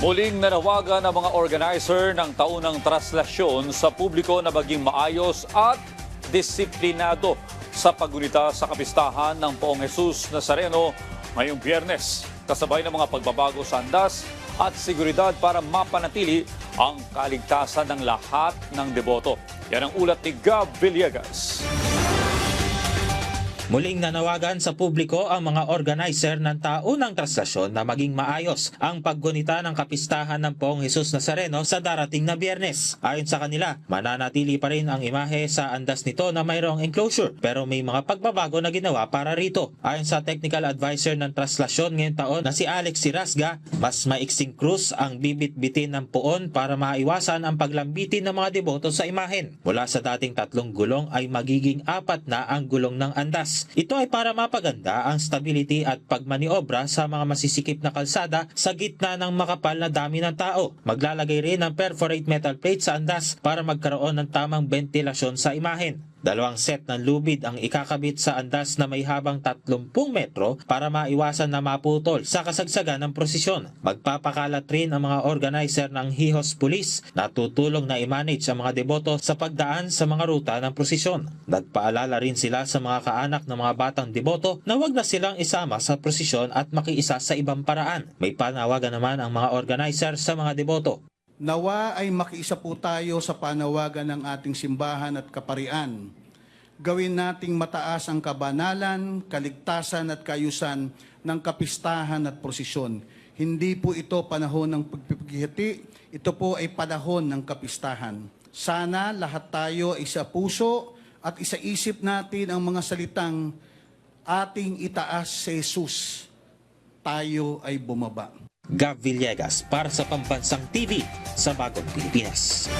Muling nanawagan ang mga organizer ng taunang traslasyon sa publiko na maging maayos at disiplinado sa paggunita sa kapistahan ng Poong Jesus Nazareno ngayong Biyernes. Kasabay ng mga pagbabago sa andas at seguridad para mapanatili ang kaligtasan ng lahat ng deboto. Yan ang ulat ni Gab Villegas. Muling nanawagan sa publiko ang mga organizer ng taunang traslasyon na maging maayos ang paggunita ng kapistahan ng Poong Jesus Nazareno sa darating na Biyernes. Ayon sa kanila, mananatili pa rin ang imahe sa andas nito na mayroong enclosure pero may mga pagbabago na ginawa para rito. Ayon sa technical advisor ng traslasyon ngayong taon na si Alex Sirasga, mas maiksing krus ang bibit-bitin ng puon para maiwasan ang paglambitin ng mga deboto sa imahen. Mula sa dating 3 gulong ay magiging 4 na ang gulong ng andas. Ito ay para mapaganda ang stability at pagmaniobra sa mga masisikip na kalsada sa gitna ng makapal na dami ng tao. Maglalagay rin ng perforate metal plate sa andas para magkaroon ng tamang ventilasyon sa imahen. 2 set ng lubid ang ikakabit sa andas na may habang 30 metro para maiwasan na maputol sa kasagsagan ng prosesyon. Magpapakalat rin ang mga organizer ng Hihos Police na tutulong na i-manage ang mga deboto sa pagdaan sa mga ruta ng prosesyon. Nagpaalala rin sila sa mga kaanak ng mga batang deboto na huwag na silang isama sa prosesyon at makiisa sa ibang paraan. May panawagan naman ang mga organizer sa mga deboto. Nawa ay makiisa po tayo sa panawagan ng ating simbahan at kaparian. Gawin nating mataas ang kabanalan, kaligtasan at kaayusan ng kapistahan at prosesyon. Hindi po ito panahon ng pagpipigihati, ito po ay panahon ng kapistahan. Sana lahat tayo ay sa puso at isaisip natin ang mga salitang ating itaas sa Jesus. Tayo ay bumaba. Gab Villegas para sa Pambansang TV sa Bagong Pilipinas.